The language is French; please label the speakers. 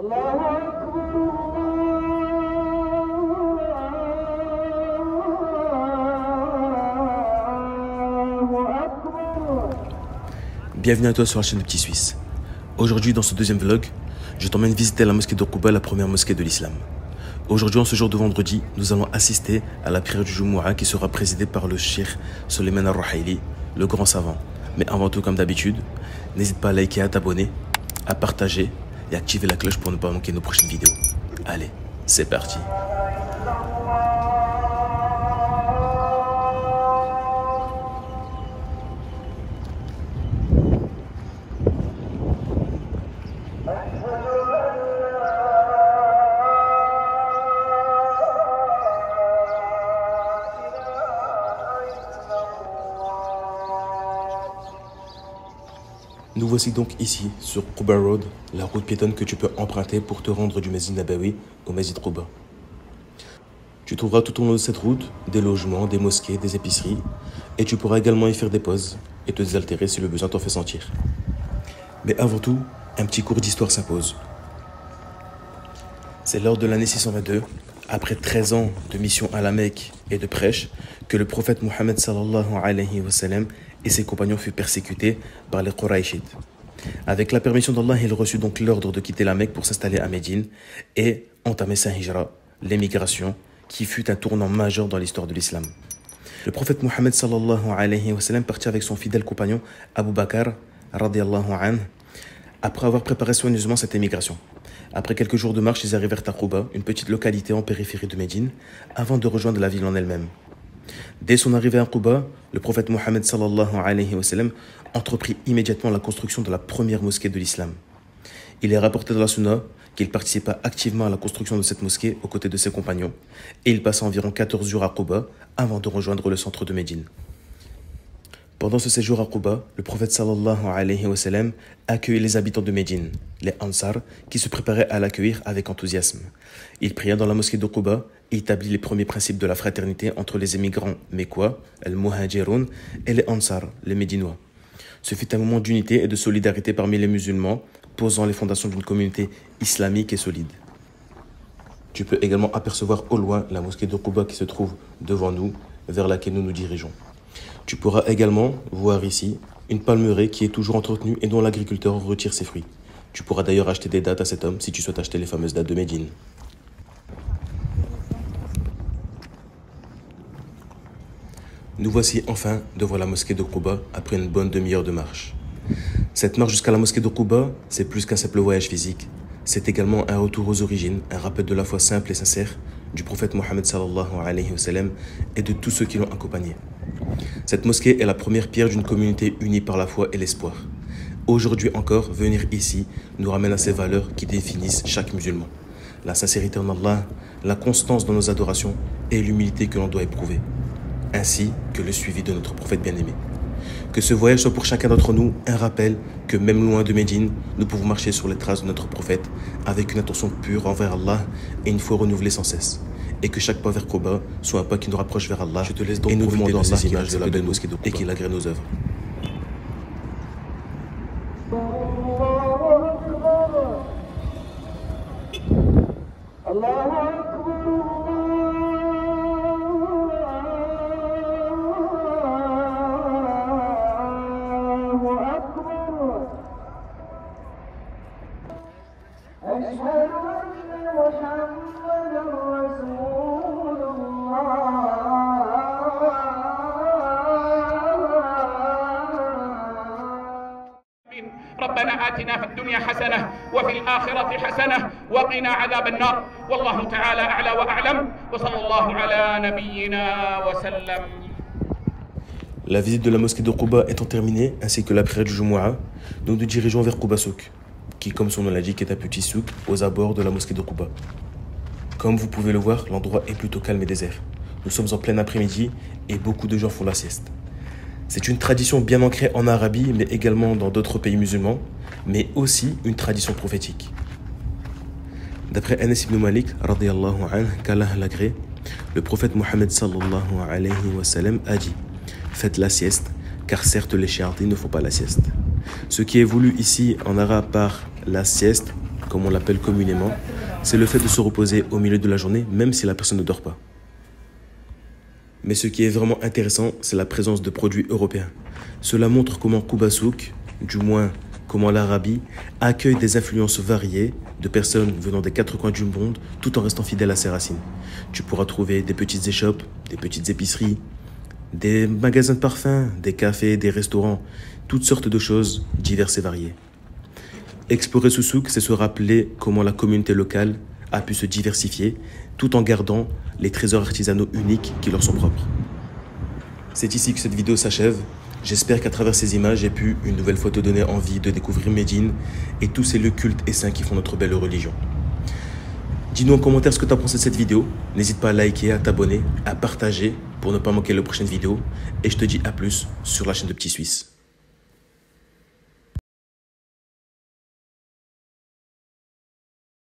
Speaker 1: Bienvenue à toi sur la chaîne de Petit Suisse. Aujourd'hui, dans ce deuxième vlog, je t'emmène visiter la mosquée de Quba, la première mosquée de l'islam. Aujourd'hui, en ce jour de vendredi, nous allons assister à la prière du Jumu'ah qui sera présidée par le Cheikh Suleiman Al-Ruhaili, le grand savant. Mais avant tout, comme d'habitude, n'hésite pas à liker, à t'abonner, à partager et à activer la cloche pour ne pas manquer nos prochaines vidéos. Allez, c'est parti. Nous voici donc ici, sur Quba Road, la route piétonne que tu peux emprunter pour te rendre du Masjid Nabawi au Masjid Quba. Tu trouveras tout au long de cette route des logements, des mosquées, des épiceries, et tu pourras également y faire des pauses et te désaltérer si le besoin t'en fait sentir. Mais avant tout, un petit cours d'histoire s'impose. C'est lors de l'année 622, après 13 ans de mission à la Mecque et de prêche, que le prophète Mohammed sallallahu alayhi wa sallam et ses compagnons furent persécutés par les Qurayshites. Avec la permission d'Allah, il reçut donc l'ordre de quitter la Mecque pour s'installer à Médine et entamer sa hijra, l'émigration, qui fut un tournant majeur dans l'histoire de l'islam. Le prophète Mohammed sallallahu alayhi wa sallam partit avec son fidèle compagnon Abu Bakr radiyallahu anhu après avoir préparé soigneusement cette émigration. Après quelques jours de marche, ils arrivèrent à Quba, une petite localité en périphérie de Médine, avant de rejoindre la ville en elle-même. Dès son arrivée à Quba, le prophète Mohammed sallallahu alayhi wa sallam entreprit immédiatement la construction de la première mosquée de l'islam. Il est rapporté dans la Sunna qu'il participa activement à la construction de cette mosquée aux côtés de ses compagnons, et il passa environ 14 jours à Quba avant de rejoindre le centre de Médine. Pendant ce séjour à Quba, le prophète sallallahu alayhi wa sallam accueillit les habitants de Médine, les Ansar, qui se préparaient à l'accueillir avec enthousiasme. Il pria dans la mosquée de Quba et établit les premiers principes de la fraternité entre les émigrants mécois, les Muhajirun, et les Ansar, les Médinois. Ce fut un moment d'unité et de solidarité parmi les musulmans, posant les fondations d'une communauté islamique et solide. Tu peux également apercevoir au loin la mosquée de Quba qui se trouve devant nous, vers laquelle nous nous dirigeons. Tu pourras également voir ici une palmeraie qui est toujours entretenue et dont l'agriculteur retire ses fruits. Tu pourras d'ailleurs acheter des dattes à cet homme si tu souhaites acheter les fameuses dattes de Médine. Nous voici enfin devant la mosquée de Quba après une bonne demi-heure de marche. Cette marche jusqu'à la mosquée de Quba, c'est plus qu'un simple voyage physique. C'est également un retour aux origines, un rappel de la foi simple et sincère du prophète Mohammed sallallahu alayhi wa sallam et de tous ceux qui l'ont accompagné. Cette mosquée est la première pierre d'une communauté unie par la foi et l'espoir. Aujourd'hui encore, venir ici nous ramène à ces valeurs qui définissent chaque musulman. La sincérité en Allah, la constance dans nos adorations et l'humilité que l'on doit éprouver, ainsi que le suivi de notre prophète bien-aimé. Que ce voyage soit pour chacun d'entre nous un rappel que même loin de Médine, nous pouvons marcher sur les traces de notre prophète avec une intention pure envers Allah et une foi renouvelée sans cesse. Et que chaque pas vers Quba soit un pas qui nous rapproche vers Allah. Je te laisse donc et nous demandons à ces images de la belle mosquée de Quba et qu'il agrée nos œuvres.
Speaker 2: ربنا آتنا في الدنيا حسنة وفي الآخرة حسنة وقنا عذاب النار والله تعالى أعلى وأعلم وصلى الله على نبينا وسلم.
Speaker 1: La visite de la mosquée de Quba étant terminée, ainsi que la prière du Jumu'ah, nous nous dirigeons vers Quba Souk, qui, comme son nom l'indique, est un petit souk aux abords de la mosquée de Quba. Comme vous pouvez le voir, l'endroit est plutôt calme et désert. Nous sommes en plein après-midi et beaucoup de gens font la sieste. C'est une tradition bien ancrée en Arabie, mais également dans d'autres pays musulmans, mais aussi une tradition prophétique. D'après Anas ibn Malik, radiyallahu anhu, qu'Allah l'agrée, le prophète Mohammed sallallahu alayhi wa sallam a dit « Faites la sieste, car certes les chiites ne font pas la sieste ». Ce qui est voulu ici en arabe par la sieste, comme on l'appelle communément, c'est le fait de se reposer au milieu de la journée, même si la personne ne dort pas. Mais ce qui est vraiment intéressant, c'est la présence de produits européens. Cela montre comment Quba Souk, du moins comment l'Arabie, accueille des influences variées de personnes venant des quatre coins du monde tout en restant fidèle à ses racines. Tu pourras trouver des petites échoppes, des petites épiceries, des magasins de parfums, des cafés, des restaurants, toutes sortes de choses diverses et variées. Explorer ce souk, c'est se rappeler comment la communauté locale a pu se diversifier tout en gardant les trésors artisanaux uniques qui leur sont propres. C'est ici que cette vidéo s'achève. J'espère qu'à travers ces images, j'ai pu une nouvelle fois te donner envie de découvrir Médine et tous ces lieux cultes et saints qui font notre belle religion. Dis-nous en commentaire ce que tu as pensé de cette vidéo. N'hésite pas à liker, à t'abonner, à partager pour ne pas manquer la prochaine vidéo. Et je te dis à plus sur la chaîne de Petit Suisse.